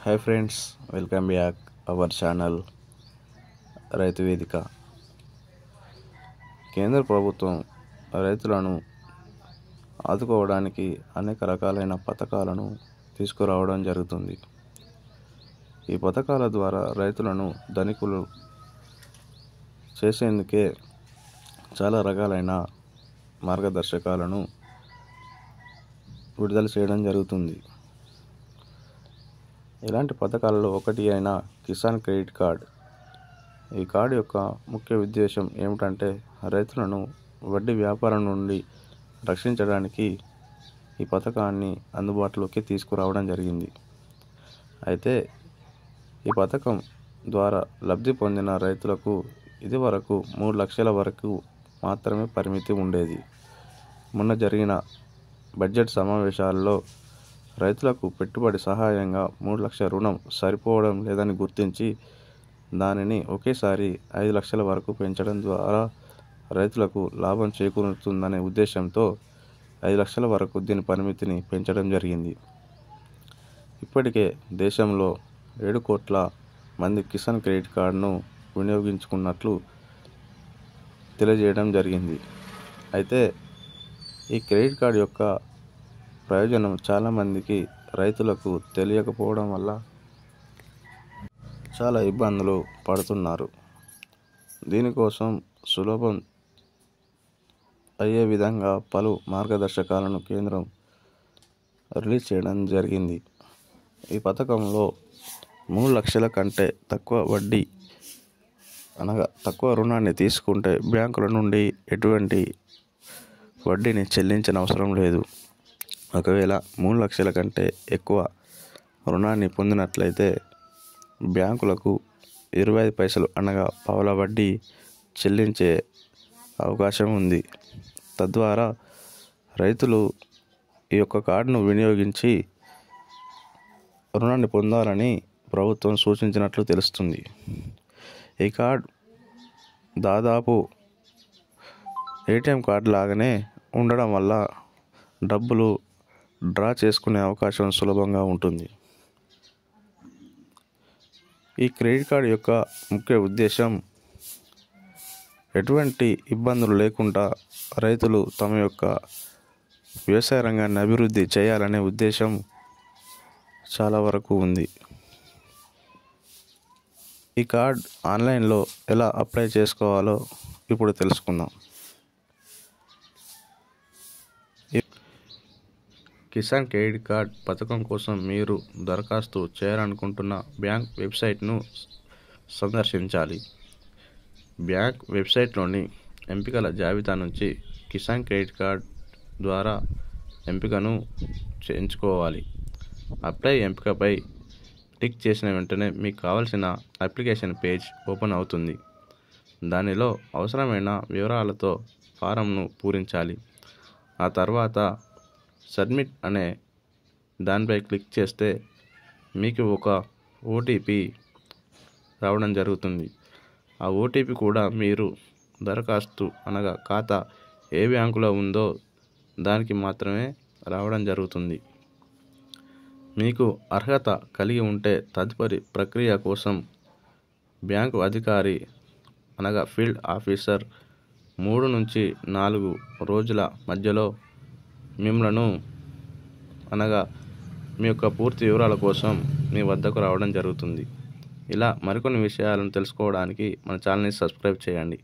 Hi friends, welcome back our channel రైతు వేదిక. కేంద్ర ప్రభుత్వం రైతులను ఆదుకోవడానికి అనేక రకాలైన పథకాలను తీసుకురావడం జరుగుతుంది. ఈ పథకాల ద్వారా రైతులను ధనికులు చేసేందుకే చాలా రకాలైన మార్గదర్శకాలను విడుదల చేయడం జరుగుతుంది. ఇలాంటి పథకాలలో ఒకటి అయిన కిసాన్ క్రెడిట్ కార్డ్. ఈ కార్డు యొక్క ముఖ్య ఉద్దేశం ఏమిటంటే రైతులను వడ్డీ వ్యాపారం నుండి రక్షించడానికి ఈ పథకాన్ని అందుబాటులోకి తీసుకురావడం జరిగింది. అయితే ఈ పథకం ద్వారా లబ్ధి పొందిన రైతులకు ఇదివరకు 3 లక్షల వరకు మాత్రమే పరిమితి ఉండేది. మొన్న జరిగిన బడ్జెట్ సమావేశాల్లో రైతులకు పెట్టుబడి సహాయంగా 3 లక్షల రుణం సరిపోవడం లేదని గుర్తించి దానిని ఒకేసారి 5 లక్షల వరకు పెంచడం ద్వారా రైతులకు లాభం చేకూరుతుందనే ఉద్దేశంతో 5 లక్షల వరకు దీని పరిమితిని పెంచడం జరిగింది. ఇప్పటికే దేశంలో 7 కోట్ల మంది కిసాన్ క్రెడిట్ కార్డును వినియోగించుకున్నట్లు తెలియజేయడం జరిగింది. అయితే ఈ క్రెడిట్ కార్డు యొక్క ప్రయోజనం చాలామందికి రైతులకు తెలియకపోవడం వల్ల చాలా ఇబ్బందులు పడుతున్నారు. దీనికోసం సులభం అయ్యే విధంగా పలు మార్గదర్శకాలను కేంద్రం రిలీజ్ చేయడం జరిగింది. ఈ పథకంలో 3 లక్షల కంటే తక్కువ వడ్డీ అనగా తక్కువ రుణాన్ని తీసుకుంటే బ్యాంకుల నుండి ఎటువంటి వడ్డీని చెల్లించిన అవసరం లేదు. ఒకవేళ 3 లక్షల కంటే ఎక్కువ రుణాన్ని పొందినట్లయితే బ్యాంకులకు 25 పైసలు అనగా పావలా వడ్డీ చెల్లించే అవకాశం ఉంది. తద్వారా రైతులు ఈ యొక్క కార్డును వినియోగించి రుణాన్ని పొందాలని ప్రభుత్వం సూచించినట్లు తెలుస్తుంది. ఈ కార్డు దాదాపు ఏటీఎం కార్డు లాగానే ఉండడం వల్ల డబ్బులు డ్రా చేసుకునే అవకాశం సులభంగా ఉంటుంది. ఈ క్రెడిట్ కార్డు యొక్క ముఖ్య ఉద్దేశం ఎటువంటి ఇబ్బందులు లేకుండా రైతులు తమ యొక్క వ్యవసాయ రంగాన్ని అభివృద్ధి చేయాలనే ఉద్దేశం చాలా వరకు ఉంది. ఈ కార్డ్ ఆన్లైన్లో ఎలా అప్లై చేసుకోవాలో ఇప్పుడు తెలుసుకుందాం. కిసాన్ క్రెడిట్ కార్డ్ పథకం కోసం మీరు దరఖాస్తు చేయాలనుకుంటున్న బ్యాంక్ వెబ్సైట్ను సందర్శించాలి. బ్యాంక్ వెబ్సైట్లోని ఎంపికల జాబితా నుంచి కిసాన్ క్రెడిట్ కార్డ్ ద్వారా ఎంపికను ఎంచుకోవాలి. అప్లై ఎంపికపై క్లిక్ చేసిన వెంటనే మీకు కావాల్సిన అప్లికేషన్ పేజ్ ఓపెన్ అవుతుంది. దానిలో అవసరమైన వివరాలతో ఫారంను పూరించాలి. ఆ తర్వాత సబ్మిట్ అనే దానిపై క్లిక్ చేస్తే మీకు ఒక ఓటీపీ రావడం జరుగుతుంది. ఆ ఓటీపీ కూడా మీరు దరఖాస్తు అనగా ఖాతా ఏ బ్యాంకులో ఉందో దానికి మాత్రమే రావడం జరుగుతుంది. మీకు అర్హత కలిగి ఉంటే తదుపరి ప్రక్రియ కోసం బ్యాంకు అధికారి అనగా ఫీల్డ్ ఆఫీసర్ 3 నుంచి 4 రోజుల మధ్యలో మిమ్మలను అనగా మీ యొక్క పూర్తి వివరాల కోసం మీ వద్దకు రావడం జరుగుతుంది. ఇలా మరికొన్ని విషయాలను తెలుసుకోవడానికి మన ఛానల్ని సబ్స్క్రైబ్ చేయండి.